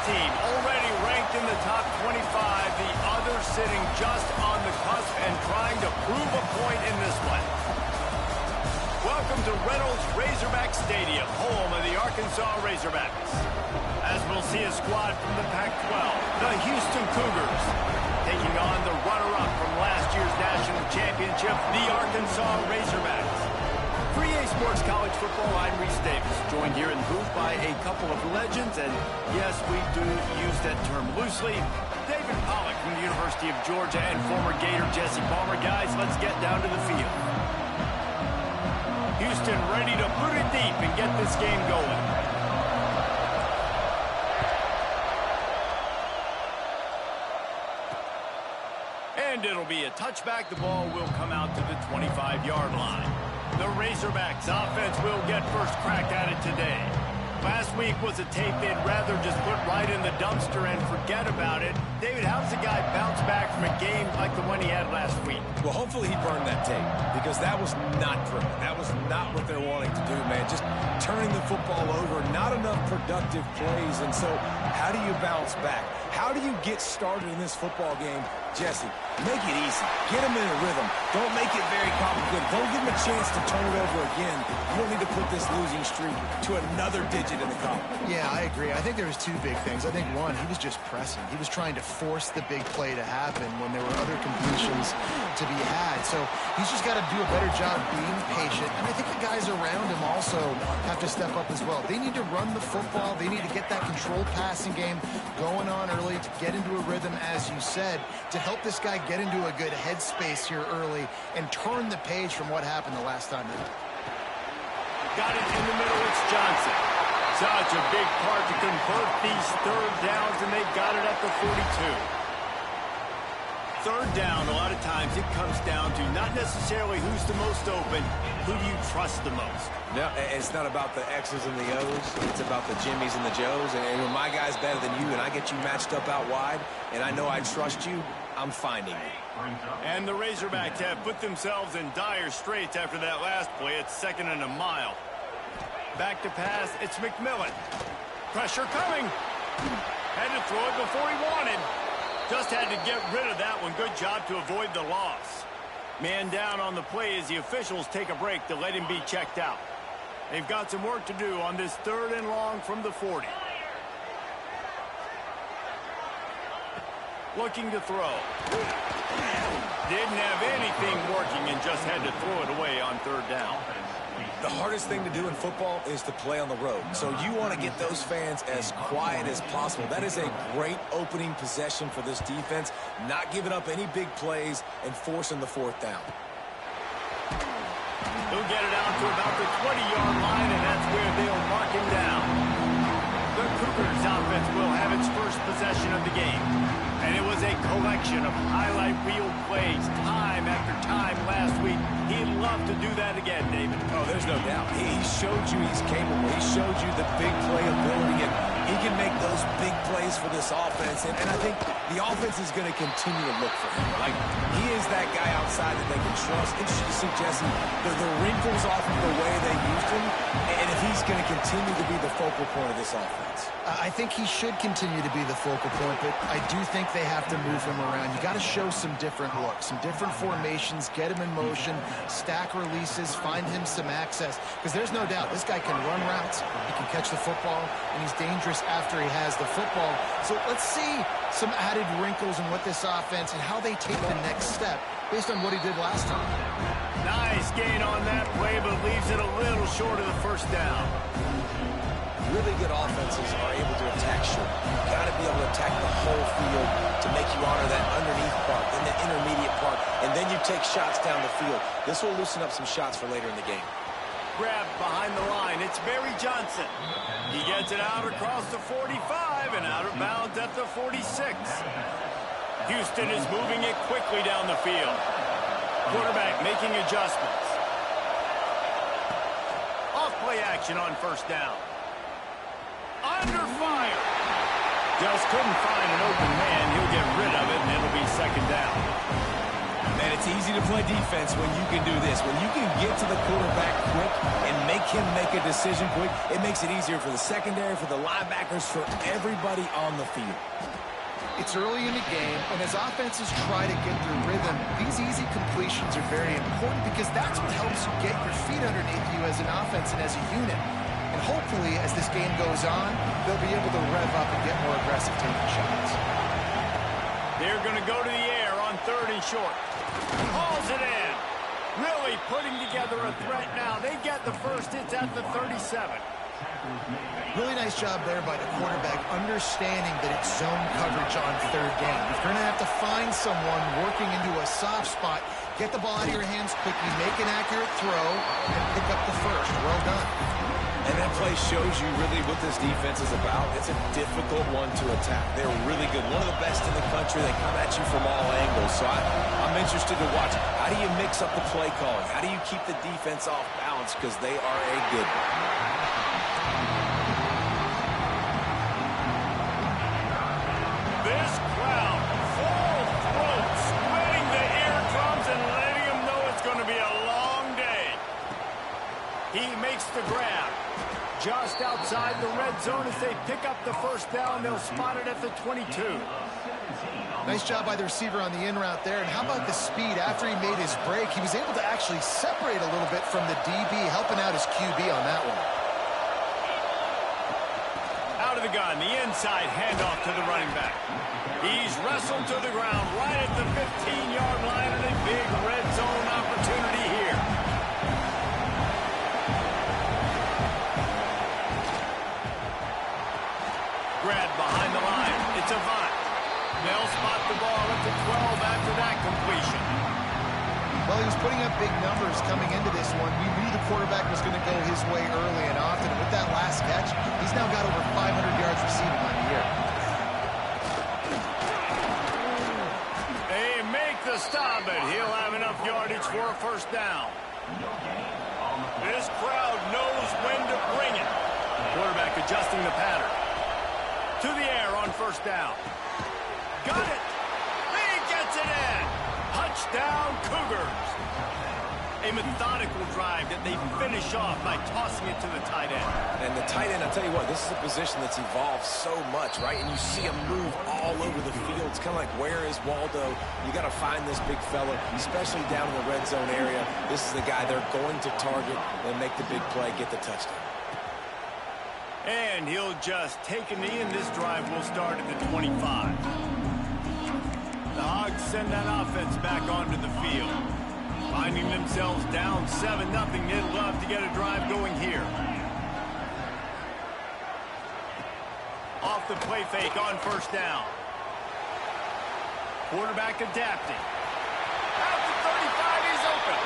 team already ranked in the top 25, the other sitting just on the cusp and trying to prove a point in this one. Welcome to Reynolds Razorback Stadium, home of the Arkansas Razorbacks. As we'll see a squad from the Pac-12, the Houston Cougars, taking on the runner-up from last year's national championship, the Arkansas Razorbacks. 3A Sports College Football, I'm Reese Davis, joined here in the booth by a couple of legends, and yes, we do use that term loosely. David Pollock from the University of Georgia and former Gator Jesse Palmer. Guys, let's get down to the field. Houston ready to put it deep and get this game going. And it'll be a touchback. The ball will come out to the 25-yard line. The Razorbacks offense will get first crack at it today. Last week was a tape they'd rather just put right in the dumpster and forget about it. David, how does a guy bounce back from a game like the one he had last week? Well, hopefully he burned that tape, because that was not pretty. That was not what they're wanting to do, man. Just turning the football over, not enough productive plays. And so how do you bounce back? How do you get started in this football game? Jesse, make it easy. Get them in a rhythm. Don't make it very complicated. Don't give them a chance to turn it over again. You don't need to put this losing streak to another digit in the column. Yeah, I agree. I think there was two big things. I think, one, he was just pressing. He was trying to force the big play to happen when there were other completions to be had. So he's just got to do a better job being patient. And I think the guys around him also have to step up as well. They need to run the football. They need to get that controlled passing game going on early to get into a rhythm, as you said, to help this guy get into a good headspace here early and turn the page from what happened the last time. Got it in the middle. It's Johnson. Such a big part to convert these third downs, and they've got it at the 42. Third down, a lot of times it comes down to not necessarily who's the most open, who do you trust the most? No, it's not about the X's and the O's. It's about the Jimmies and the Joes. And when my guy's better than you and I get you matched up out wide, and I know I trust you, I'm finding you. And the Razorbacks have put themselves in dire straits after that last play. It's 2nd and a mile. Back to pass, it's McMillan. Pressure coming. Had to throw it before he wanted. Just had to get rid of that one. Good job to avoid the loss. Man down on the play as the officials take a break to let him be checked out. They've got some work to do on this 3rd and long from the 40. Looking to throw. Didn't have anything working and just had to throw it away on 3rd down. The hardest thing to do in football is to play on the road. So you want to get those fans as quiet as possible. That is a great opening possession for this defense. Not giving up any big plays and forcing the 4th down. He'll get it out to about the 20-yard line, and that's where they'll mark him down. The Cougars offense will have its first possession of the game. And it was a collection of highlight reel plays time after time last week. He'd love to do that again, David. Oh, there's no doubt. He showed you he's capable. He showed you the big play ability, and he can make those big plays for this offense. And I think the offense is going to continue to look for him. Like, he is that guy outside that they can trust. Interesting to see, Jesse, the wrinkles off of the way they used him, and if he's going to continue to be the focal point of this offense. I think he should continue to be the focal point, but I do think they have to move him around. You got to show some different looks, some different formations, get him in motion, stack releases, find him some access, because there's no doubt this guy can run routes, he can catch the football, and he's dangerous after he has the football. So let's see some added wrinkles in what this offense and how they take the next step based on what he did last time. Nice gain on that play, but leaves it a little short of the 1st down. Really good offenses are able to attack short. You've got to be able to attack the whole field to make you honor that underneath part, then the intermediate part, and then you take shots down the field. This will loosen up some shots for later in the game. Grabbed behind the line. It's Barry Johnson. He gets it out across the 45 and out of bounds at the 46. Houston is moving it quickly down the field. Quarterback making adjustments. Off play action on 1st down. Under fire. Just couldn't find an open man. He'll get rid of it, and it'll be 2nd down. And it's easy to play defense when you can do this. When you can get to the quarterback quick and make him make a decision quick, it makes it easier for the secondary, for the linebackers, for everybody on the field. It's early in the game, and as offenses try to get their rhythm, these easy completions are very important because that's what helps you get your feet underneath you as an offense and as a unit. And hopefully, as this game goes on, they'll be able to rev up and get more aggressive taking shots. They're going to go to the air on 3rd and short. Hauls it in. Really putting together a threat now. They get the first. It's at the 37. Really nice job there by the quarterback, understanding that it's zone coverage on 3rd down. If you're going to have to find someone working into a soft spot, get the ball out of your hands quickly, make an accurate throw, and pick up the first. Well done. And that play shows you really what this defense is about. It's a difficult one to attack. They're really good. One of the best in the country. They come at you from all angles. So I'm interested to watch. How do you mix up the play calling? How do you keep the defense off balance? Because they are a good one. This crowd, full throat, sweating the eardrums and letting them know it's going to be a long day. He makes the grab. Just outside the red zone as they pick up the first down. They'll spot it at the 22. Nice job by the receiver on the in route there. And how about the speed? After he made his break, he was able to actually separate a little bit from the DB, helping out his QB on that one. Out of the gun, the inside handoff to the running back. He's wrestled to the ground right at the 15-yard line, and a big red zone opportunity here. Grab behind the line. It's Avant. They'll spot the ball at the 12 after that completion. Well, he was putting up big numbers coming into this one. We knew the quarterback was going to go his way early and often. And with that last catch, he's now got over 500 yards receiving on the year. They make the stop, but he'll have enough yardage for a first down. This crowd knows when to bring it. Quarterback adjusting the pattern. To the air on first down. Got it. He gets it in. Touchdown, Cougars. A methodical drive that they finish off by tossing it to the tight end. And the tight end, I'll tell you what, this is a position that's evolved so much, right? And you see him move all over the field. It's kind of like, where is Waldo? You got to find this big fella, especially down in the red zone area. This is the guy they're going to target and make the big play, get the touchdown. And he'll just take a knee, and this drive will start at the 25. The Hogs send that offense back onto the field. Finding themselves down 7-0, they'd love to get a drive going here. Off the play fake on first down. Quarterback adapting. Out to 35, he's open.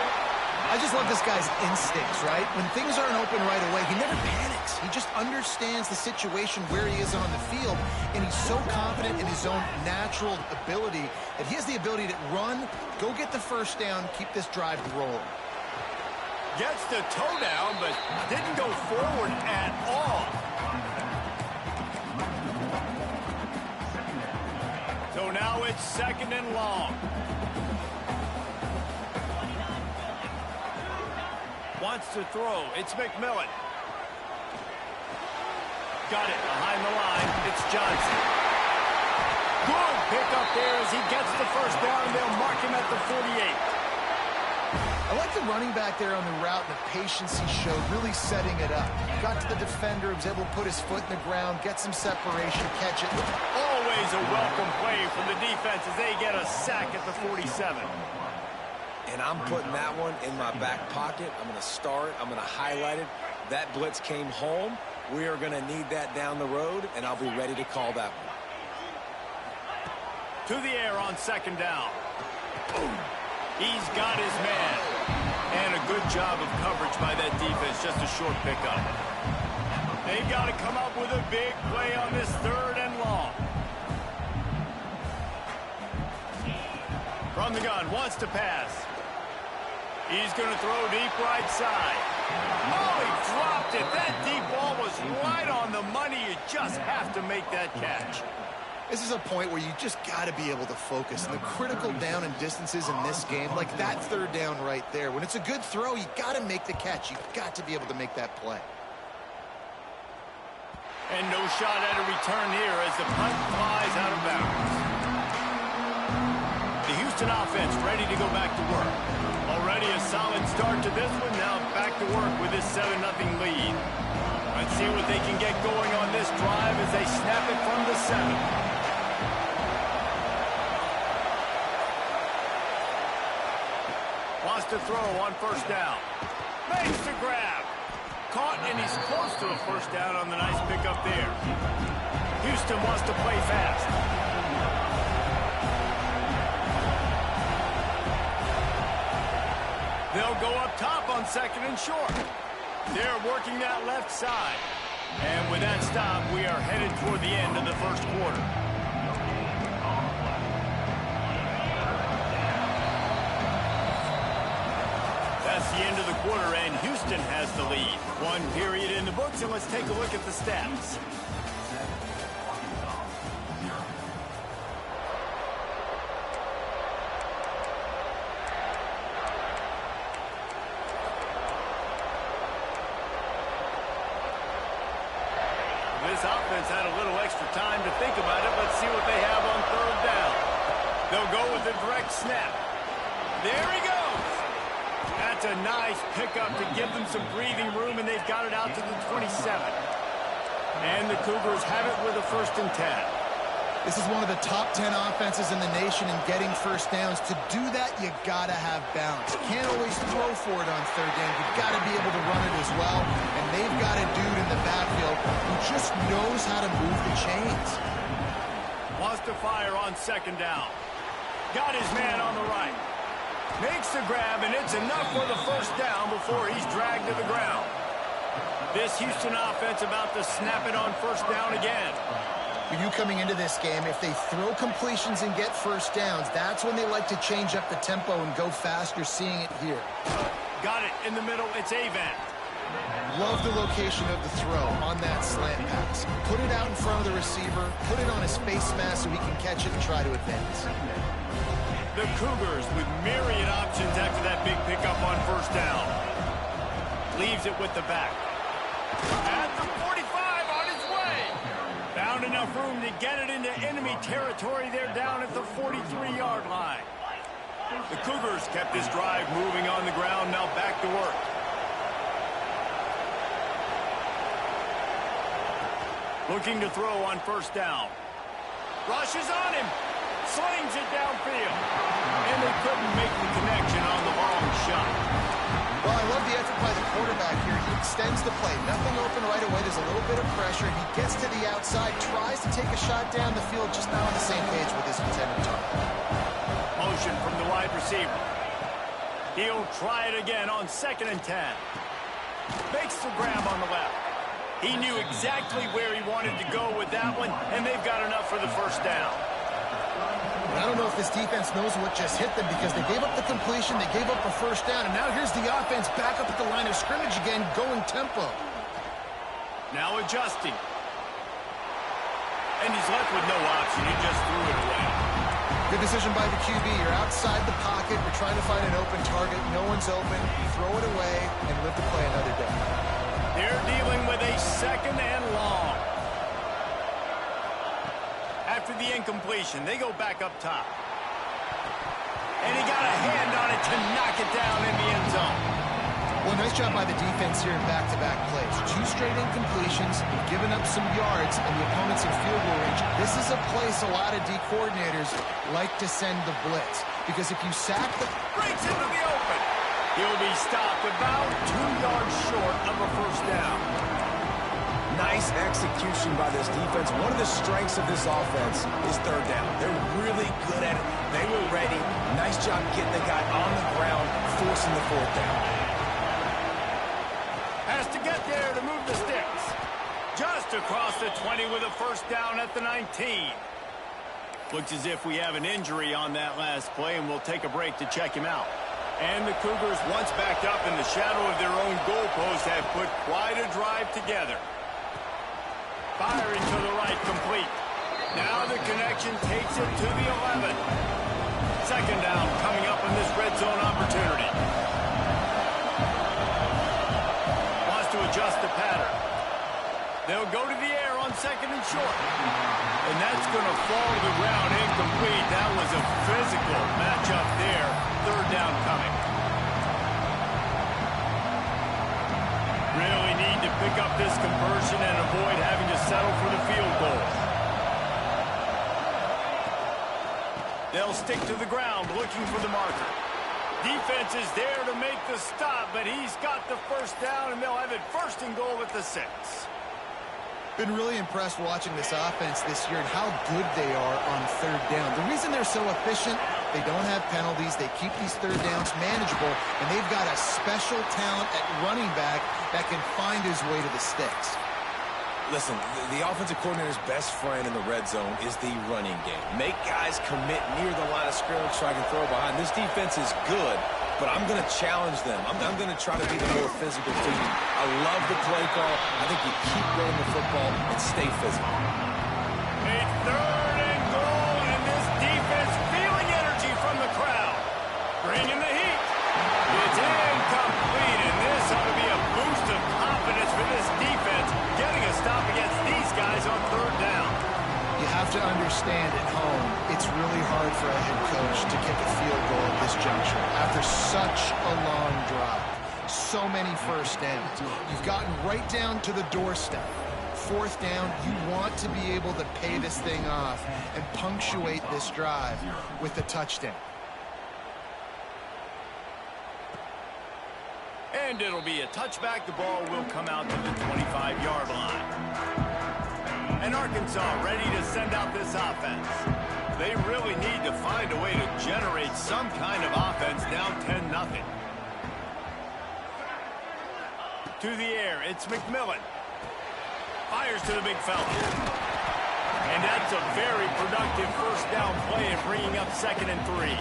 I just love this guy's instincts, right? When things aren't open right away, he never panics. He just understands the situation where he is on the field, and he's so confident in his own natural ability that he has the ability to run, go get the first down, keep this drive rolling. Gets the toe down, but didn't go forward at all. So now it's 2nd and long. Wants to throw. It's McMillan. Got it behind the line. It's Johnson. Good pickup there as he gets the first down. They'll mark him at the 48. I like the running back there on the route, the patience he showed, really setting it up. Got to the defender, was able to put his foot in the ground, get some separation, catch it. Always a welcome play from the defense as they get a sack at the 47. And I'm putting that one in my back pocket. I'm going to start. I'm going to highlight it. That blitz came home. We are going to need that down the road, and I'll be ready to call that one. To the air on 2nd down. He's got his man. And a good job of coverage by that defense. Just a short pickup. They've got to come up with a big play on this 3rd and long. From the gun, wants to pass. He's going to throw deep right side. Oh, he dropped it. That deep ball was right on the money. You just have to make that catch. This is a point where you just got to be able to focus. And the critical down and distances in this game, like that third down right there, when it's a good throw, you got to make the catch. You've got to be able to make that play. And no shot at a return here as the punt flies out of bounds. The Houston offense ready to go back to work. Already a solid start to this one. Now back to work with this 7-0 lead. Let's see what they can get going on this drive as they snap it from the 7. Wants to throw on first down. Makes the grab. Caught, and he's close to a first down on the nice pickup there. Houston wants to play fast. They'll go up top on 2nd and short. They're working that left side. And with that stop, we are headed toward the end of the first quarter. That's the end of the quarter, and Houston has the lead. One period in the books, and let's take a look at the stats. This offense had a little extra time to think about it. Let's see what they have on third down. They'll go with a direct snap. There he goes. That's a nice pickup to give them some breathing room, and they've got it out to the 27. And the Cougars have it with a 1st and 10. This is one of the top 10 offenses in the nation in getting first downs. To do that, you got to have balance. You can't always throw for it on third down. You've got to be able to run it as well. And they've got a dude in the backfield who just knows how to move the chains. Wants to fire on 2nd down. Got his man on the right. Makes the grab, and it's enough for the first down before he's dragged to the ground. This Houston offense about to snap it on first down again. For you coming into this game, if they throw completions and get first downs, that's when they like to change up the tempo and go fast. You're seeing it here. Got it in the middle. It's Avant. Love the location of the throw on that slant pass. Put it out in front of the receiver, put it on his face mask so he can catch it and try to advance. The Cougars with myriad options after that big pickup on first down. Leaves it with the back. At the 45 on his way. Found enough room to get it into enemy territory. They're down at the 43-yard line. The Cougars kept this drive moving on the ground. Now back to work. Looking to throw on first down. Rushes on him. Slings it downfield. And they couldn't make the connection on the long shot. Well, I love the effort by the quarterback here. He extends the play. Nothing open right away. There's a little bit of pressure. He gets to the outside, tries to take a shot down the field, just not on the same page with his intended target. Motion from the wide receiver. He'll try it again on 2nd and 10. Makes the grab on the left. He knew exactly where he wanted to go with that one, and they've got enough for the first down. I don't know if this defense knows what just hit them because they gave up the completion, they gave up a first down, and now here's the offense back up at the line of scrimmage again, going tempo. Now adjusting. And he's left with no option. He just threw it away. Good decision by the QB. You're outside the pocket. You're trying to find an open target. No one's open. Throw it away and live to play another day. They're dealing with a 2nd and long. After the incompletion, they go back up top. And he got a hand on it to knock it down in the end zone. Well, nice job by the defense here in back-to-back plays. 2 straight incompletions, giving up some yards, and the opponent's in field goal range. This is a place a lot of D coordinators like to send the blitz. Because if you sack the... Breaks into the open. He'll be stopped about 2 yards short of a first down. Nice execution by this defense. One of the strengths of this offense is third down. They're really good at it. They were ready. Nice job getting the guy on the ground, forcing the fourth down. Has to get there to move the sticks. Just across the 20 with a first down at the 19. Looks as if we have an injury on that last play, and we'll take a break to check him out. And the Cougars, once backed up in the shadow of their own goalpost, have put quite a drive together. Firing to the right, complete. Now the connection takes it to the 11. Second down coming up in this red zone opportunity. Wants to adjust the pattern. They'll go to the air on second and short. And that's going to fall to the ground incomplete. That was a physical matchup there. Third down coming. Really need to pick up this conversion and avoid having to settle for the field goal. They'll stick to the ground looking for the marker. Defense is there to make the stop, but he's got the first down, and they'll have it first and goal at the 6. Been really impressed watching this offense this year and how good they are on third down. The reason they're so efficient, they don't have penalties. They keep these third downs manageable, and they've got a special talent at running back that can find his way to the sticks. Listen, the offensive coordinator's best friend in the red zone is the running game. Make guys commit near the line of scrimmage so I can throw behind. This defense is good, but I'm going to challenge them. I'm going to try to be the more physical team. I love the play call. I think you keep running the football and stay physical. A third and goal, and this defense feeling energy from the crowd. Bringing the heat. It's incomplete, and this ought to be a boost of confidence for this defense, getting a stop against these guys on third down. You have to understand at home, it's really hard for a head coach to kick a field goal at this juncture after such a long drive. So many first downs. You've gotten right down to the doorstep. Fourth down, you want to be able to pay this thing off and punctuate this drive with a touchdown. And it'll be a touchback. The ball will come out to the 25-yard line. And Arkansas ready to send out this offense. They really need to find a way to generate some kind of offense down 10-0. To the air, it's McMillan. Fires to the big fella. And that's a very productive first down play and bringing up 2nd and 3.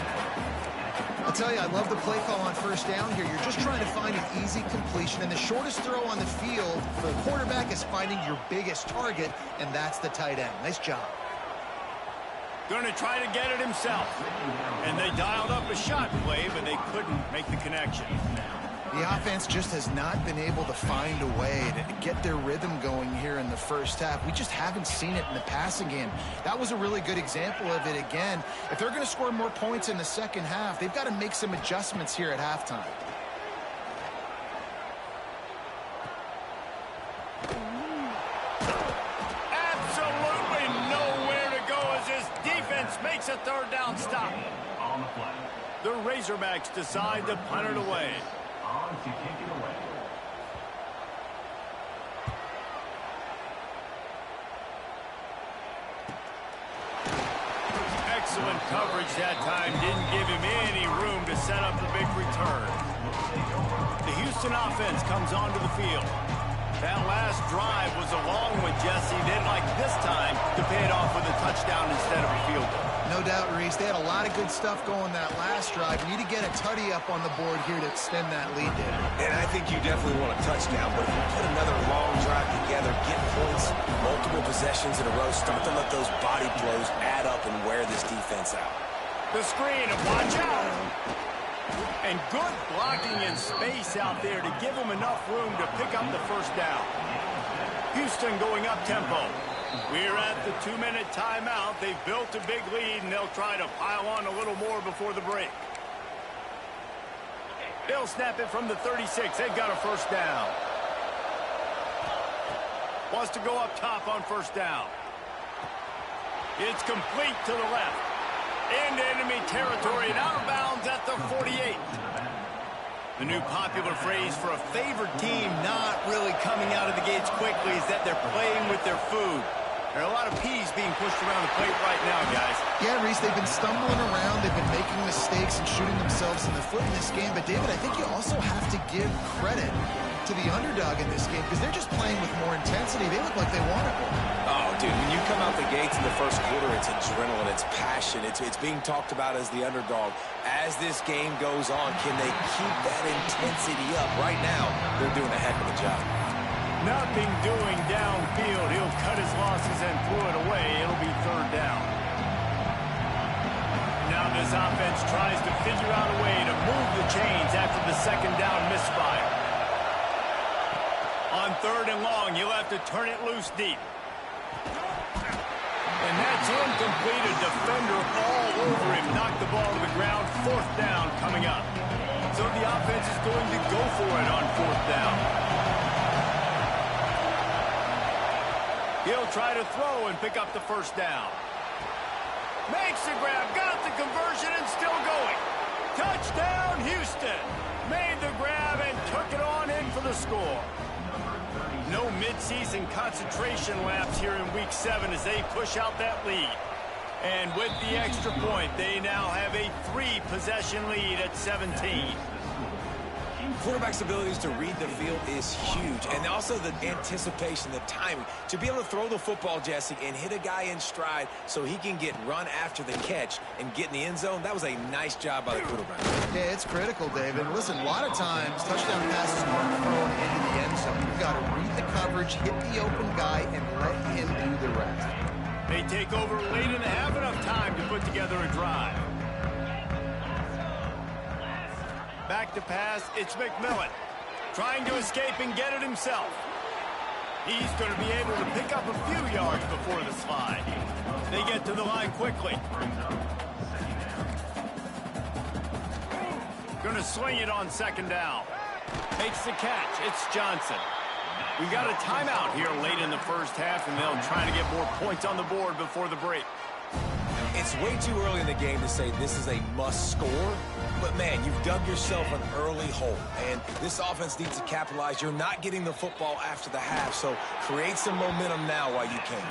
I'll tell you, I love the play call on first down here. You're just trying to find an easy completion, and the shortest throw on the field for the quarterback is finding your biggest target, and that's the tight end. Nice job. Going to try to get it himself. And they dialed up a shot play, but they couldn't make the connection. The offense just has not been able to find a way to get their rhythm going here in the first half. We just haven't seen it in the passing game. That was a really good example of it again. If they're going to score more points in the second half, they've got to make some adjustments here at halftime. Absolutely nowhere to go as this defense makes a third down stop. The Razorbacks decide to punt it away. To kick it away. Excellent coverage that time. Didn't give him any room to set up the big return. The Houston offense comes onto the field. That last drive was a long one, Jesse. They'd like this time to pay it off with a touchdown instead of a field goal. No doubt, Reese. They had a lot of good stuff going that last drive. You need to get a tutty up on the board here to extend that lead there. And I think you definitely want a touchdown, but if you put another long drive together, get points, multiple possessions in a row, start to let those body blows add up and wear this defense out. The screen, and watch out. And good blocking in space out there to give them enough room to pick up the first down. Houston going up tempo. We're at the 2-minute timeout. They've built a big lead, and they'll try to pile on a little more before the break. They'll snap it from the 36. They've got a first down. Wants to go up top on first down. It's complete to the left. Into enemy territory and out of bounds at the 48. The new popular phrase for a favored team not really coming out of the gates quickly is that they're playing with their food. There are a lot of peas being pushed around the plate right now, guys. Yeah, Reese, they've been stumbling around. They've been making mistakes and shooting themselves in the foot in this game. But, David, I think you also have to give credit to the underdog in this game because they're just playing with more intensity. They look like they want it more. Oh, dude, when you come out the gates in the first quarter, it's adrenaline, it's passion. It's being talked about as the underdog. As this game goes on, can they keep that intensity up? Right now, they're doing a heck of a job. Nothing doing downfield. He'll cut his losses and throw it away. It'll be third down. Now this offense tries to figure out a way to move the chains after the second down misfire. On third and long, he'll have to turn it loose deep. And that's incomplete. A defender all over him. Knocked the ball to the ground. Fourth down coming up. So the offense is going to go for it on fourth down. He'll try to throw and pick up the first down. Makes the grab, got the conversion, and still going. Touchdown, Houston. Made the grab and took it on in for the score. No midseason concentration laps here in Week 7 as they push out that lead. And with the extra point, they now have a 3-possession lead at 17. Quarterback's abilities to read the field is huge. And also the anticipation, the timing. To be able to throw the football, Jesse, and hit a guy in stride so he can get run after the catch and get in the end zone, that was a nice job by the quarterback. Yeah, it's critical, David. Listen, a lot of times, touchdown passes aren't thrown into the end zone. You've got to read the coverage, hit the open guy, and let him do the rest. They take over late and have enough time to put together a drive. Back to pass, it's McMillan. Trying to escape and get it himself. He's going to be able to pick up a few yards before the slide. They get to the line quickly. Going to swing it on second down. Makes the catch, it's Johnson. We've got a timeout here late in the first half, and they'll try to get more points on the board before the break. It's way too early in the game to say this is a must score, but man, you've dug yourself an early hole, and this offense needs to capitalize. You're not getting the football after the half, so create some momentum now while you can.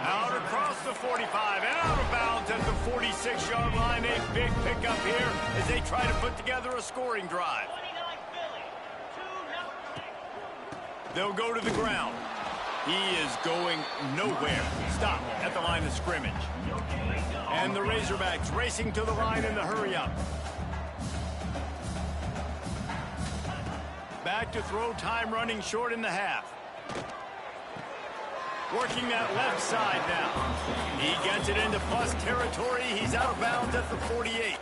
Out across the 45 and out of bounds at the 46-yard line. A big pickup here as they try to put together a scoring drive. They'll go to the ground. He is going nowhere. Stop at the line of scrimmage. And the Razorbacks racing to the line in the hurry-up. Back to throw, time running short in the half. Working that left side now. He gets it into plus territory. He's out of bounds at the 48.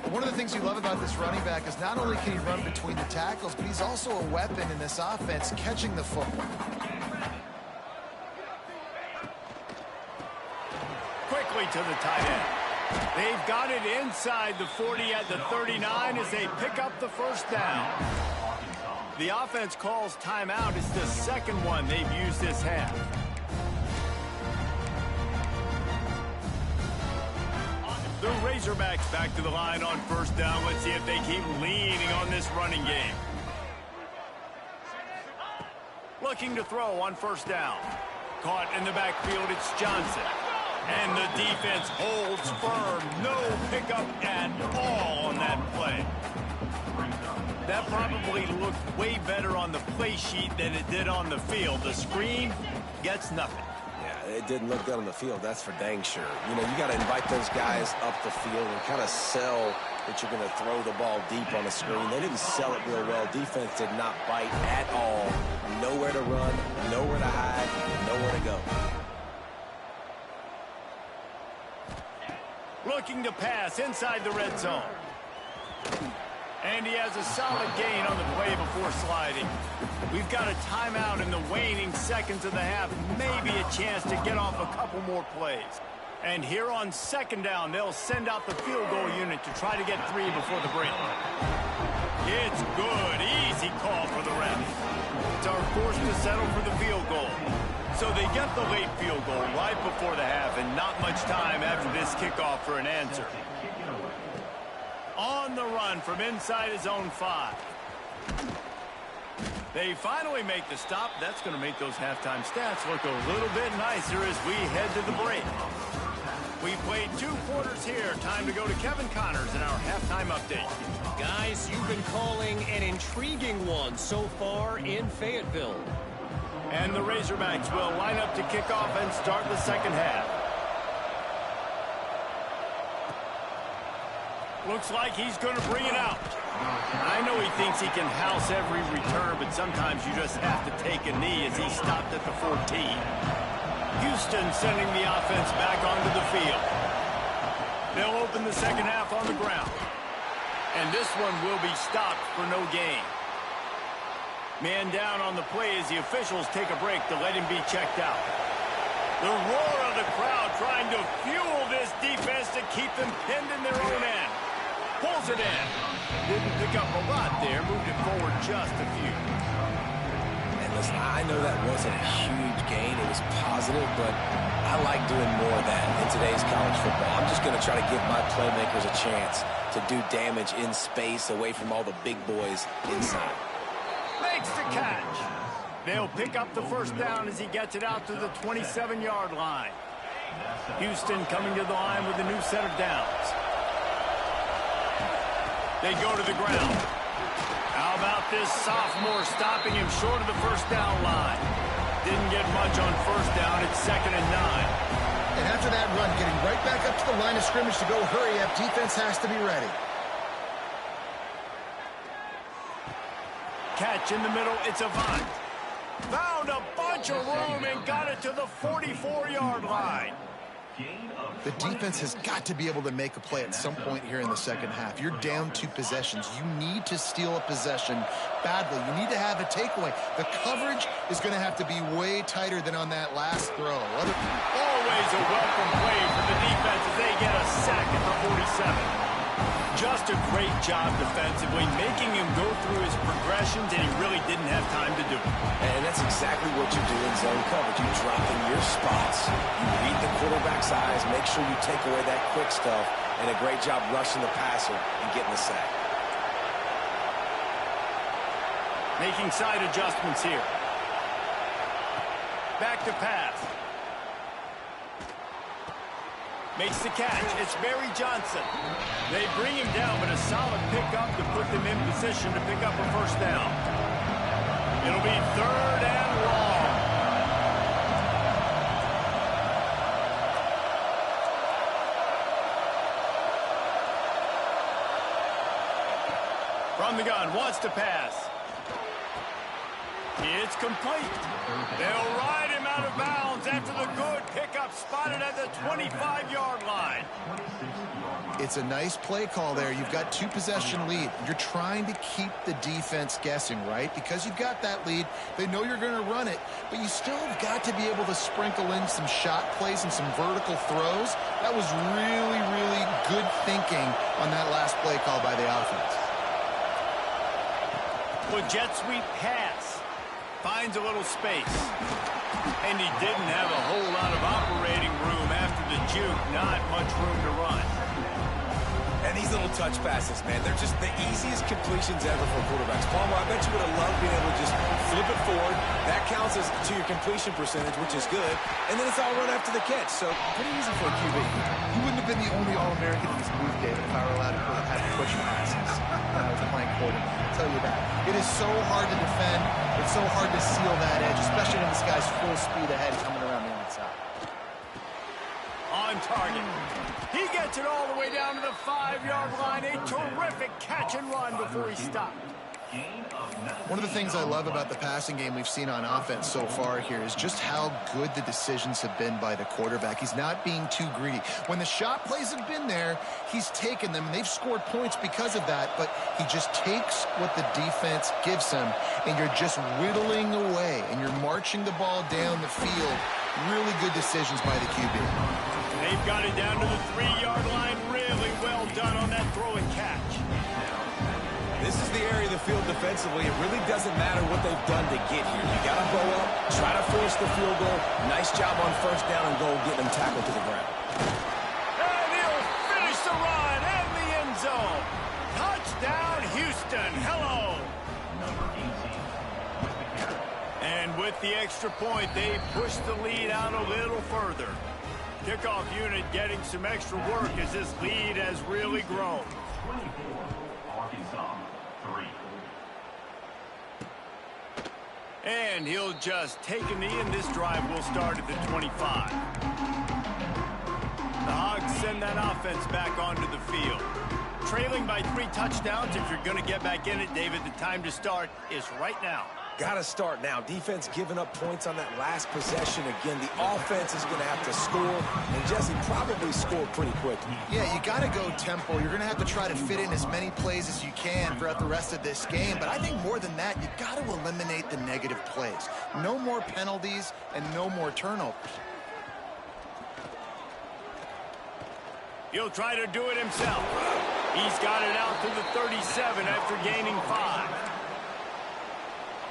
One of the things you love about this running back is not only can he run between the tackles, but he's also a weapon in this offense, catching the football. Quickly to the tight end. They've got it inside the 40 at the 39 as they pick up the first down. The offense calls timeout. It's the second one they've used this half. The Razorbacks back to the line on first down. Let's see if they keep leaning on this running game. Looking to throw on first down. Caught in the backfield, it's Johnson. And the defense holds firm. No pickup at all on that play. That probably looked way better on the play sheet than it did on the field. The screen gets nothing. It didn't look good on the field, that's for dang sure. You know, you got to invite those guys up the field and kind of sell that you're going to throw the ball deep on the screen. They didn't sell it real well. Defense did not bite at all. Nowhere to run, nowhere to hide, nowhere to go. Looking to pass inside the red zone. And he has a solid gain on the play before sliding. We've got a timeout in the waning seconds of the half. Maybe a chance to get off a couple more plays. And here on second down, they'll send out the field goal unit to try to get 3 before the break. It's good. Easy call for the ref. It's our forced to settle for the field goal. So they get the late field goal right before the half and not much time after this kickoff for an answer. On the run from inside his own 5. They finally make the stop. That's going to make those halftime stats look a little bit nicer as we head to the break. We played 2 quarters here. Time to go to Kevin Connors in our halftime update. Guys, you've been calling an intriguing one so far in Fayetteville. And the Razorbacks will line up to kick off and start the second half. Looks like he's going to bring it out. I know he thinks thinks he can house every return, but sometimes you just have to take a knee as he stopped at the 14. Houston sending the offense back onto the field. They'll open the second half on the ground. And this one will be stopped for no gain. Man down on the play as the officials take a break to let him be checked out. The roar of the crowd trying to fuel this defense to keep them pinned in their own end. Pulls it in. Didn't pick up a lot there. Moved it forward just a few. And listen, I know that wasn't a huge gain. It was positive, but I like doing more of that in today's college football. I'm just going to try to give my playmakers a chance to do damage in space away from all the big boys inside. Makes the catch. They'll pick up the first down as he gets it out to the 27-yard line. Houston coming to the line with a new set of downs. They go to the ground. How about this sophomore stopping him short of the first down line? Didn't get much on first down. It's 2nd and 9. And after that run, getting right back up to the line of scrimmage to go hurry up, defense has to be ready. Catch in the middle, it's Avant. Found a bunch of room and got it to the 44-yard line. The defense has got to be able to make a play at some point here in the second half. You're down 2 possessions. You need to steal a possession badly. You need to have a takeaway. The coverage is going to have to be way tighter than on that last throw. Always a welcome play for the defense as they get a sack at the 47. Just a great job defensively, making him go through his progressions, and he really didn't have time to do it. And that's exactly what you do in zone coverage. You drop in your spots. You read the quarterback's eyes, make sure you take away that quick stuff, and a great job rushing the passer and getting the sack. Making side adjustments here. Back to pass. Makes the catch. It's Barry Johnson. They bring him down, but a solid pickup to put them in position to pick up a first down. It'll be 3rd and long. From the gun, wants to pass. It's complete. They'll ride him out of bounds after the good pickup spotted at the 25-yard line. It's a nice play call there. You've got 2 possession lead. You're trying to keep the defense guessing, right? Because you've got that lead. They know you're going to run it, but you still have got to be able to sprinkle in some shot plays and some vertical throws. That was really, really good thinking on that last play call by the offense. With jet sweep pass. Finds a little space. And he didn't have a whole lot of operating room after the juke. Not much room to run. And these little touch passes, man, they're just the easiest completions ever for quarterbacks. Palmer, I bet you would have loved being able to just flip it forward. That counts as to your completion percentage, which is good. And then it's all run after the catch. So pretty easy for a QB. You wouldn't have been the only All-American in this booth, David, if I were allowed to have push passes when I was playing quarterback. I'll tell you that. It is so hard to defend. It's so hard to seal that edge, especially when this guy's full speed ahead coming around the outside. On target. He gets it all the way down to the 5-yard line. A terrific catch and run before he stopped. One of the things I love about the passing game we've seen on offense so far here is just how good the decisions have been by the quarterback. He's not being too greedy. When the shot plays have been there, he's taken them, and they've scored points because of that, but he just takes what the defense gives him, and you're just whittling away, and you're marching the ball down the field. Really good decisions by the QB. They've got it down to the 3-yard line. Really well done on that throw and catch. This is the area of the field defensively. It really doesn't matter what they've done to get here. You got to bow up, try to force the field goal. Nice job on first down and goal, getting them tackled to the ground. And he'll finish the run in the end zone. Touchdown, Houston. Hello. And with the extra point, they push the lead out a little further. Kickoff unit getting some extra work as this lead has really grown. 24, Arkansas, 3. And he'll just take a knee, and this drive will start at the 25. The Hogs send that offense back onto the field. Trailing by 3 touchdowns. If you're going to get back in it, David, the time to start is right now. Got to start now. Defense giving up points on that last possession. Again, the offense is going to have to score, and Jesse probably scored pretty quickly. Yeah, you got to go tempo. You're going to have to try to fit in as many plays as you can throughout the rest of this game. But I think more than that, you got to eliminate the negative plays. No more penalties and no more turnovers. He'll try to do it himself. He's got it out to the 37 after gaining 5.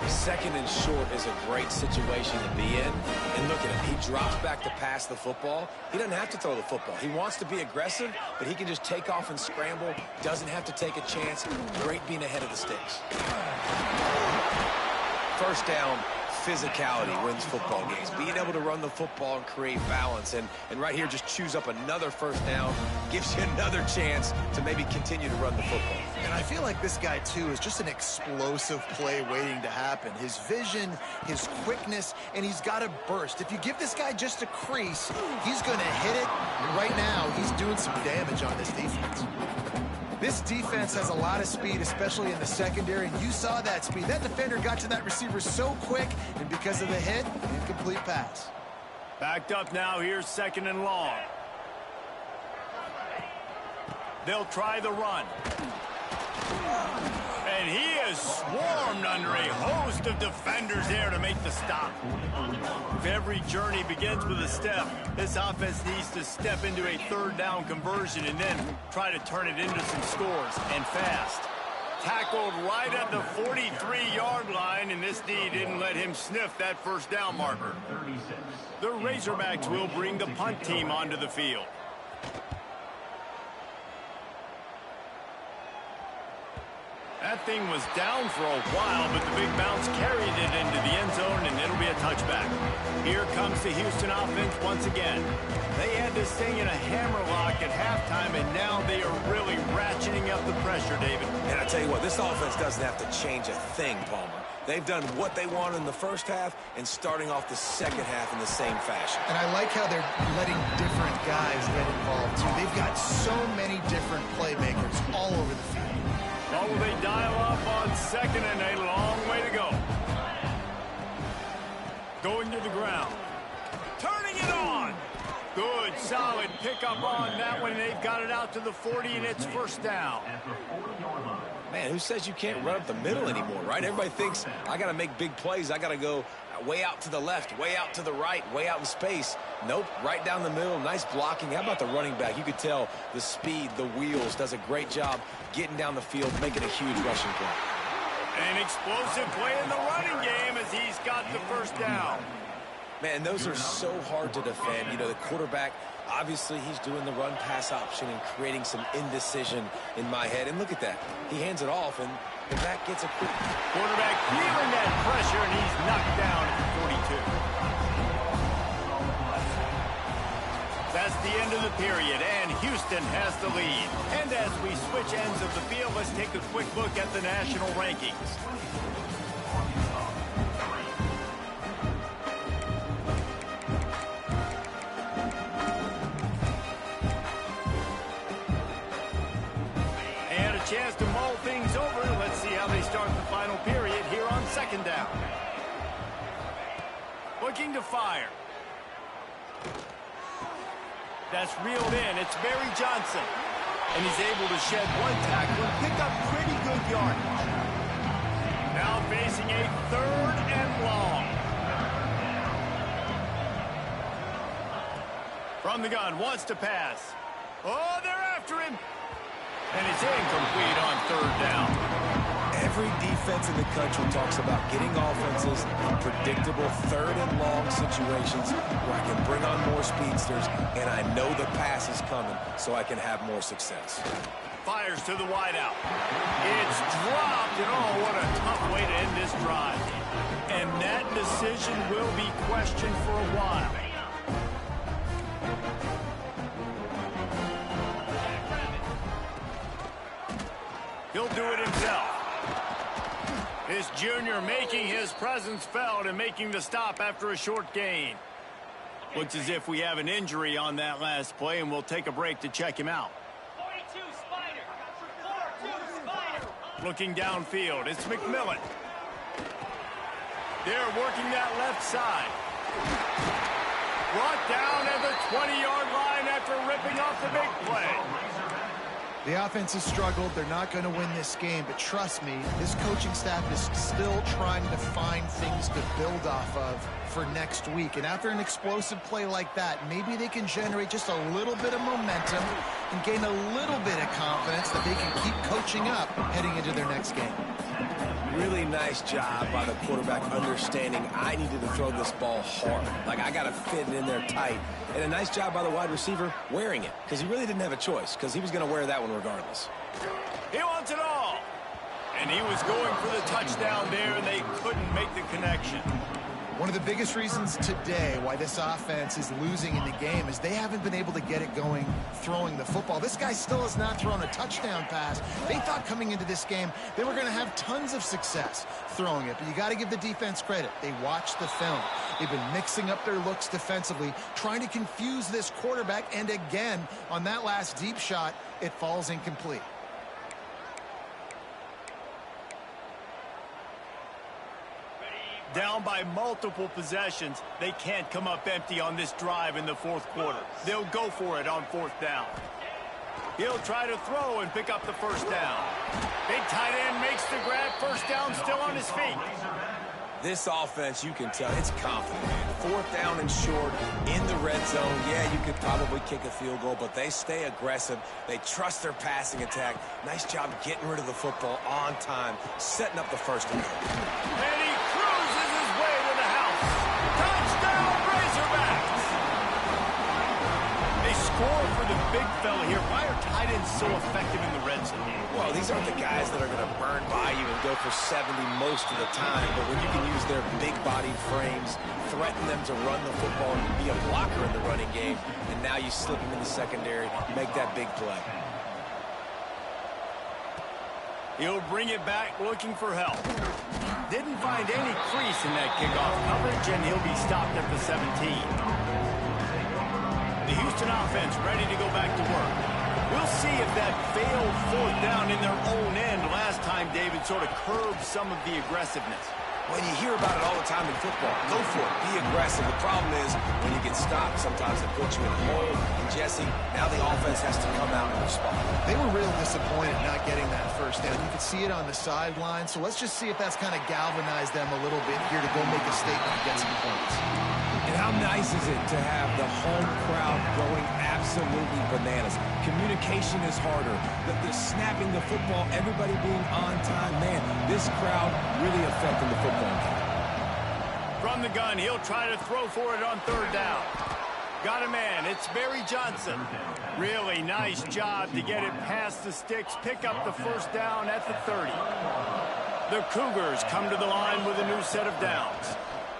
Second and short is a great situation to be in. And look at him. He drops back to pass the football. He doesn't have to throw the football. He wants to be aggressive, but he can just take off and scramble. Doesn't have to take a chance. Great being ahead of the sticks. First down, physicality wins football games. Being able to run the football and create balance. And right here, just choose up another first down. Gives you another chance to maybe continue to run the football. And I feel like this guy, too, is just an explosive play waiting to happen. His vision, his quickness, and he's got a burst. If you give this guy just a crease, he's going to hit it. And right now, he's doing some damage on this defense. This defense has a lot of speed, especially in the secondary, and you saw that speed. That defender got to that receiver so quick, and because of the hit, incomplete pass. Backed up now. Here's 2nd and long. They'll try the run. And he is swarmed under a host of defenders there to make the stop. If every journey begins with a step, this offense needs to step into a 3rd down conversion and then try to turn it into some scores, and fast. Tackled right at the 43-yard line, and this D didn't let him sniff that first down marker. The Razorbacks will bring the punt team onto the field. That thing was down for a while, but the big bounce carried it into the end zone, and it'll be a touchback. Here comes the Houston offense once again. They had this thing in a hammerlock at halftime, and now they are really ratcheting up the pressure, David. And I tell you what, this offense doesn't have to change a thing, Palmer. They've done what they want in the first half and starting off the second half in the same fashion. And I like how they're letting different guys get involved, too. They've got so many different playmakers all over the field. Oh, will they dial up on 2nd and a long way to go. Going to the ground. Turning it on. Good, solid pickup on that one. They've got it out to the 40, and it's first down. Man, who says you can't run up the middle anymore, right? Everybody thinks, I got to make big plays. I got to go way out to the left, way out to the right, way out in space. Nope, right down the middle. Nice blocking. How about the running back? You could tell the speed, the wheels, does a great job getting down the field, making a huge rushing play. An explosive play in the running game as he's got the first down. Man, those are so hard to defend. You know, the quarterback, obviously he's doing the run-pass option and creating some indecision in my head. And look at that. He hands it off, and the back gets a quick. Quarterback feeling that pressure, and he's knocked down at the 42. That's the end of the period, and Houston has the lead. And as we switch ends of the field, let's take a quick look at the national rankings. And a chance to mull things over. Let's see how they start the final period here on 2nd down. Looking to fire. That's reeled in. It's Barry Johnson. And he's able to shed one tackle and pick up pretty good yardage. Now facing a 3rd and long. From the gun, wants to pass. Oh, they're after him. And it's incomplete on 3rd down. Every defense in the country talks about getting offenses in predictable 3rd and long situations where I can bring on more speedsters, and I know the pass is coming so I can have more success. Fires to the wideout. It's dropped, and oh, what a tough way to end this drive. And that decision will be questioned for a while. He'll do it himself. This junior making his presence felt and making the stop after a short gain. Looks as if we have an injury on that last play, and we'll take a break to check him out. 42, Spider. Looking downfield, it's McMillan. They're working that left side. Brought down at the 20-yard line after ripping off the big play. The offense has struggled. They're not going to win this game, but trust me, this coaching staff is still trying to find things to build off of for next week. And after an explosive play like that, maybe they can generate just a little bit of momentum and gain a little bit of confidence that they can keep coaching up heading into their next game. Really nice job by the quarterback understanding I needed to throw this ball hard. Like, I got to fit it in there tight. And a nice job by the wide receiver wearing it, because he really didn't have a choice, because he was going to wear that one regardless. He wants it all. And he was going for the touchdown there, and they couldn't make the connection. One of the biggest reasons today why this offense is losing in the game is they haven't been able to get it going throwing the football. This guy still has not thrown a touchdown pass. They thought coming into this game they were going to have tons of success throwing it, but you got to give the defense credit. They watched the film. They've been mixing up their looks defensively, trying to confuse this quarterback, and again, on that last deep shot, it falls incomplete. Down by multiple possessions, they can't come up empty on this drive in the fourth quarter. They'll go for it on fourth down. He'll try to throw and pick up the first down. Big tight end makes the grab. First down, still on his feet. This offense, you can tell, it's confident, man. Fourth down and short in the red zone. Yeah, you could probably kick a field goal, but they stay aggressive. They trust their passing attack. Nice job getting rid of the football on time, setting up the first one. And he cruises his way to the house. Touchdown, Razorbacks! They score for the big fella here. Why are tight ends so effective in the red zone? Well, these aren't the guys that are going to burn by you and go for 70 most of the time, but when you can use their big-bodied frames, threaten them to run the football and be a blocker in the running game, and now you slip them in the secondary, make that big play. He'll bring it back looking for help. Didn't find any crease in that kickoff coverage, and he'll be stopped at the 17. The Houston offense ready to go back to work. We'll see if that failed fourth down in their own end last time, David, sort of curbed some of the aggressiveness. When you hear about it all the time in football, go for it. Be aggressive. The problem is when you get stopped, sometimes it puts you in a hole. And, Jesse, now the offense has to come out and respond. They were real disappointed not getting that first down. You could see it on the sideline. So let's just see if that's kind of galvanized them a little bit here to go make a statement and get some points. And how nice is it to have the home crowd going absolutely bananas? Communication is harder. The snapping the football, everybody being on time. Man, this crowd really affecting the football game. From the gun, he'll try to throw for it on third down. Got a man. It's Barry Johnson. Really nice job to get it past the sticks, pick up the first down at the 30. The Cougars come to the line with a new set of downs.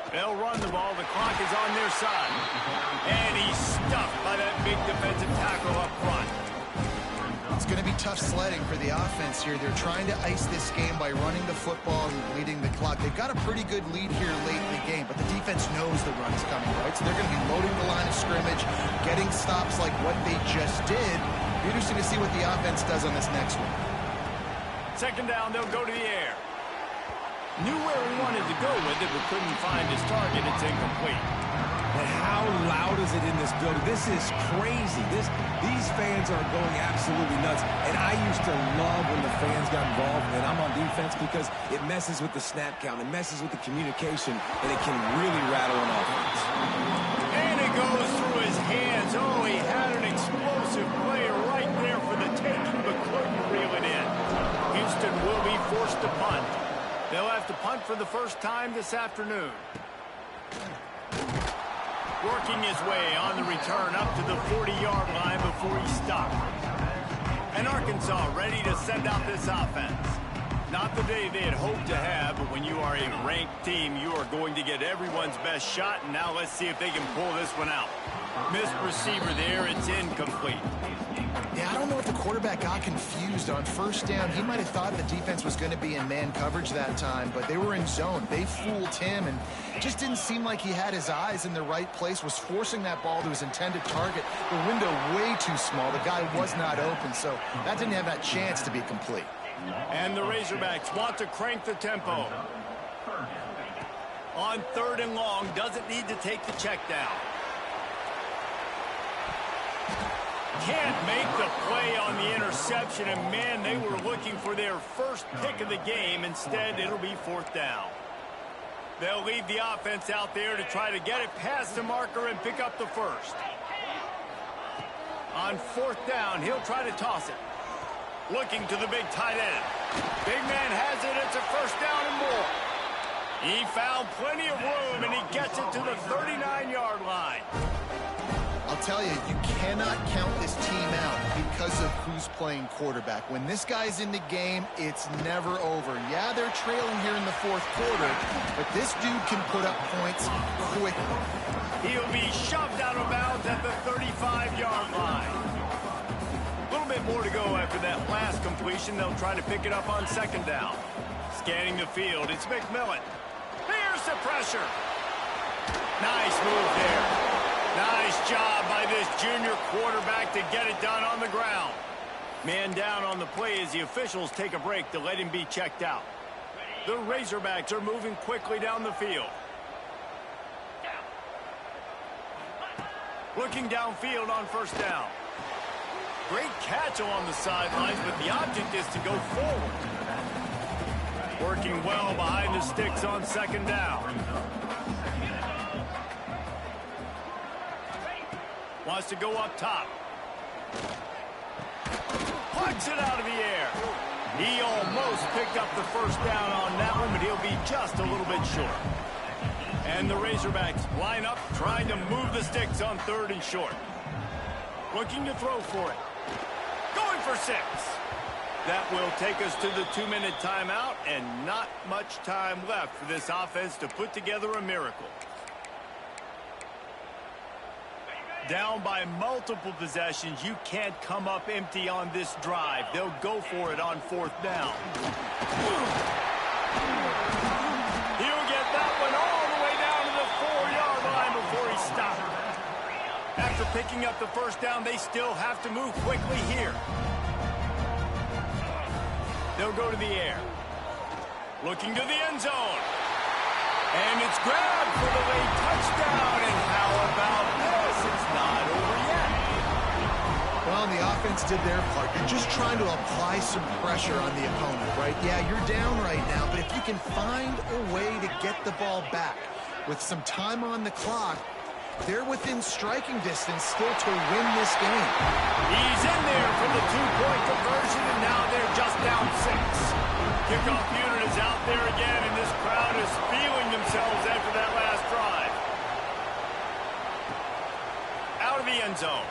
They'll run the ball. The clock is on their side. And he's stuffed by that big defensive tackle up front. It's going to be tough sledding for the offense here. They're trying to ice this game by running the football and bleeding the clock. They've got a pretty good lead here late in the game, but the defense knows the run's coming, right? So they're going to be loading the line of scrimmage, getting stops like what they just did. Be interesting to see what the offense does on this next one. Second down, they'll go to the air. Knew where he wanted to go with it, but couldn't find his target. It's incomplete. And how loud is it in this building? This is crazy. These fans are going absolutely nuts. And I used to love when the fans got involved, and I'm on defense, because it messes with the snap count. It messes with the communication, and it can really rattle an offense. And it goes through his hands. Oh, he had an explosive player right there for the taking, but couldn't reel it in. Houston will be forced to punt. They'll have to punt for the first time this afternoon. Working his way on the return up to the 40-yard line before he stopped. And Arkansas ready to send out this offense. Not the day they had hoped to have, but when you are a ranked team, you are going to get everyone's best shot. And now let's see if they can pull this one out. Missed receiver there. It's incomplete. Yeah, I don't know if the quarterback got confused on first down. He might have thought the defense was going to be in man coverage that time, but they were in zone. They fooled him, and just didn't seem like he had his eyes in the right place, was forcing that ball to his intended target. The window way too small. The guy was not open, so that didn't have that chance to be complete. And the Razorbacks want to crank the tempo. On 3rd and long, doesn't need to take the check down. Can't make the play on the interception, and man, they were looking for their first pick of the game. Instead, it'll be 4th down. They'll leave the offense out there to try to get it past the marker and pick up the first. On 4th down, he'll try to toss it. Looking to the big tight end. Big man has it. It's a 1st down and more. He found plenty of room, and he gets it to the 39-yard line. I'll tell you, you cannot count this team out because of who's playing quarterback. When this guy's in the game, it's never over. Yeah, they're trailing here in the 4th quarter, but this dude can put up points quickly. He'll be shoved out of bounds at the 35-yard line. A little bit more to go after that last completion. They'll try to pick it up on 2nd down. Scanning the field, it's McMillan. Here's the pressure. Nice move there. Nice job by this junior quarterback to get it done on the ground. Man down on the play as the officials take a break to let him be checked out. The Razorbacks are moving quickly down the field. Looking downfield on 1st down. Great catch along the sidelines, but the object is to go forward. Working well behind the sticks on 2nd down. Wants to go up top. Plucks it out of the air. He almost picked up the 1st down on that one, but he'll be just a little bit short. And the Razorbacks line up, trying to move the sticks on 3rd and short. Looking to throw for it. Going for 6. That will take us to the 2-minute timeout, and not much time left for this offense to put together a miracle. Down by multiple possessions, you can't come up empty on this drive. They'll go for it on 4th down. He'll get that one all the way down to the 4-yard line before he stopped. After picking up the 1st down, they still have to move quickly here. They'll go to the air. Looking to the end zone. And it's grabbed for the late touchdown. And how about this? It's not over yet. Well, the offense did their part. You're just trying to apply some pressure on the opponent, right? Yeah, you're down right now, but if you can find a way to get the ball back with some time on the clock, they're within striking distance still to win this game. He's in there for the 2-point conversion, and now they're just down 6. Kickoff unit is out there again, and this crowd is feeling themselves after that last drive. Out of the end zone.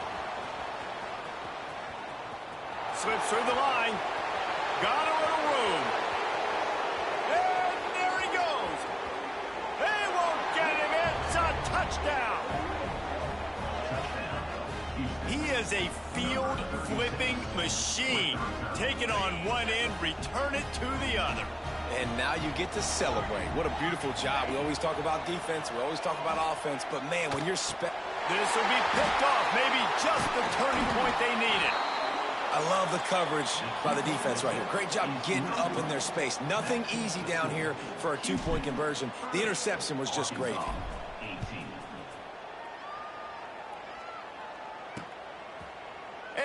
Slips through the line. Got a little room. And there he goes. They won't get him. It's a touchdown. He is a field-flipping machine. Take it on one end, return it to the other. And now you get to celebrate. What a beautiful job. We always talk about defense. We always talk about offense. But, man, when you're this will be picked off. Maybe just the turning point they needed. I love the coverage by the defense right here. Great job getting up in their space. Nothing easy down here for a 2-point conversion. The interception was just gravy.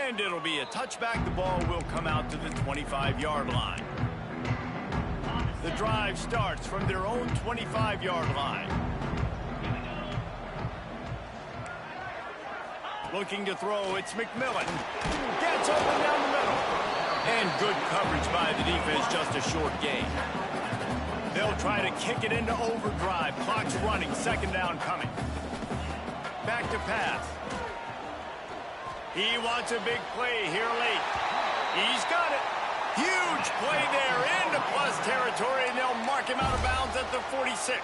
And it'll be a touchback. The ball will come out to the 25-yard line. The drive starts from their own 25-yard line. Looking to throw, it's McMillan. Gets open down the middle. And good coverage by the defense, just a short gain. They'll try to kick it into overdrive. Clock's running, 2nd down coming. Back to pass. He wants a big play here late. He's got it. Huge play there into plus territory, and they'll mark him out of bounds at the 46.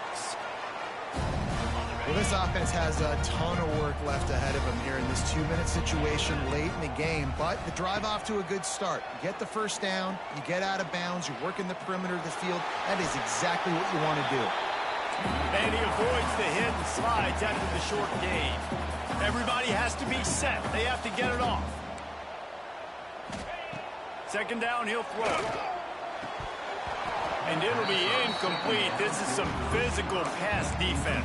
Well, this offense has a ton of work left ahead of them here in this 2-minute situation late in the game, but the drive off to a good start. You get the 1st down, you get out of bounds, you're working the perimeter of the field. That is exactly what you want to do. And he avoids the hit and slides after the short gain. Everybody has to be set. They have to get it off. 2nd down, he'll throw. And it'll be incomplete. This is some physical pass defense.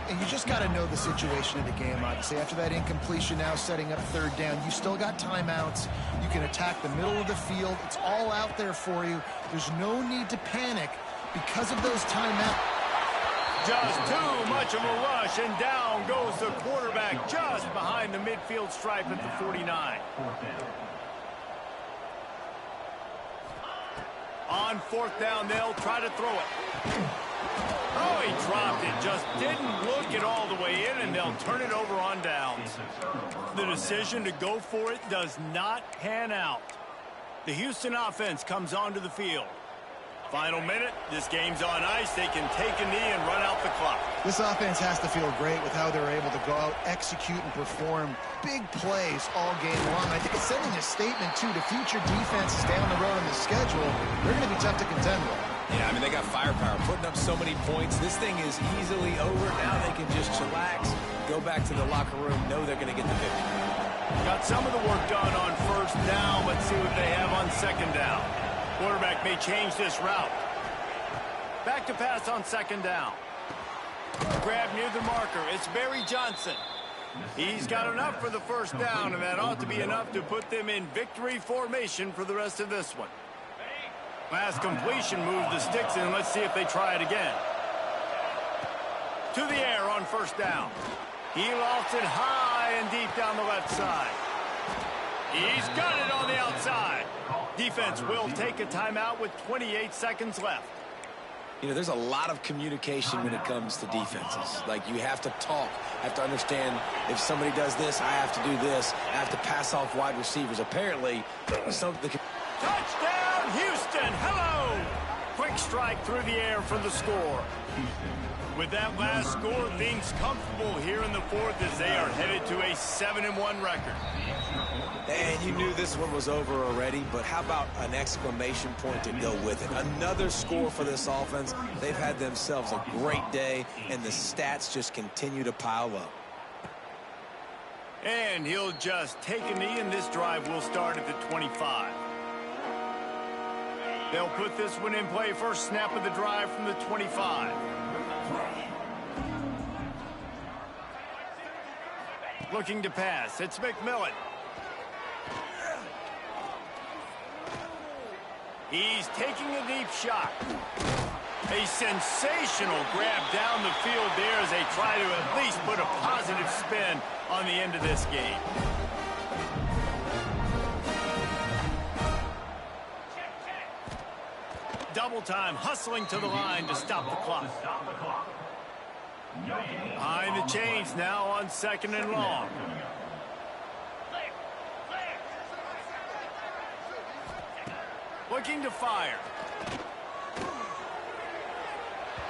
And you just got to know the situation of the game, obviously. After that incompletion, now setting up third down, you still got timeouts. You can attack the middle of the field. It's all out there for you. There's no need to panic because of those timeouts. Just too much of a rush, and down goes the quarterback just behind the midfield stripe at the 49. On fourth down, they'll try to throw it. Oh, he dropped it. Just didn't look it all the way in, and they'll turn it over on downs. The decision to go for it does not pan out. The Houston offense comes onto the field. Final minute, this game's on ice. They can take a knee and run out the clock. This offense has to feel great with how they're able to go out, execute, and perform big plays all game long. I think it's sending a statement, too, to future defenses down the road on the schedule. They're going to be tough to contend with. Yeah, I mean, they got firepower, putting up so many points. This thing is easily over. Now they can just chillax, go back to the locker room, know they're going to get the victory. Got some of the work done on first down. Let's see what they have on second down. Quarterback may change this route. Back to pass on second down. Grab near the marker. It's Barry Johnson. He's got enough for the first down, and that ought to be enough to put them in victory formation for the rest of this one. Last completion moved the sticks in. Let's see if they try it again. To the air on first down. He lofts it high and deep down the left side. He's got it on the outside. Defense will take a timeout with 28 seconds left. You know, there's a lot of communication when it comes to defenses. Like, you have to talk, have to understand if somebody does this, I have to do this. I have to pass off wide receivers. Apparently, something. Touchdown, Houston! Hello! Quick strike through the air for the score. With that last score, things comfortable here in the fourth as they are headed to a 7-1 record. And you knew this one was over already, but how about an exclamation point to go with it? Another score for this offense. They've had themselves a great day, and the stats just continue to pile up. And he'll just take a knee, and this drive will start at the 25. They'll put this one in play. First snap of the drive from the 25. Looking to pass. It's McMillan. He's taking a deep shot. A sensational grab down the field there as they try to at least put a positive spin on the end of this game. Double time, hustling to the line to stop the clock. Behind the chains now on second and long. Looking to fire.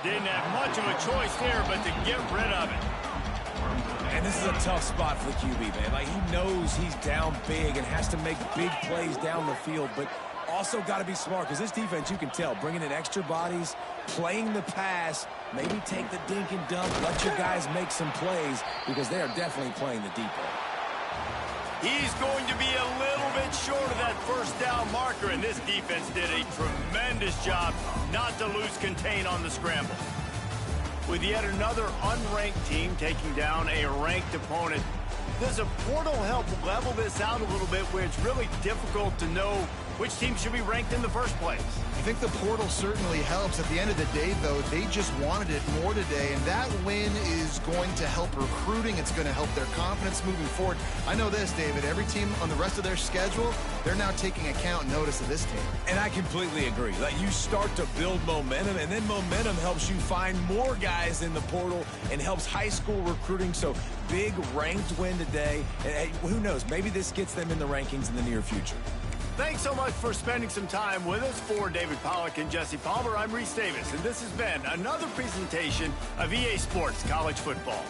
Didn't have much of a choice there, but to get rid of it. And this is a tough spot for the QB, man. Like, he knows he's down big and has to make big plays down the field, but also got to be smart because this defense, you can tell, bringing in extra bodies, playing the pass, maybe take the dink and dunk, let your guys make some plays because they are definitely playing the deep ball. He's going to be a little bit short of that first down marker, and this defense did a tremendous job not to lose contain on the scramble. With yet another unranked team taking down a ranked opponent, does a portal help level this out a little bit where it's really difficult to know which team should be ranked in the first place? I think the portal certainly helps. At the end of the day, though, they just wanted it more today, and that win is going to help recruiting. It's going to help their confidence moving forward. I know this, David. Every team on the rest of their schedule, they're now taking account and notice of this team. And I completely agree. Like, you start to build momentum, and then momentum helps you find more guys in the portal and helps high school recruiting. So, big ranked win today. And hey, who knows? Maybe this gets them in the rankings in the near future. Thanks so much for spending some time with us. For David Pollack and Jesse Palmer, I'm Reese Davis, and this has been another presentation of EA Sports College Football.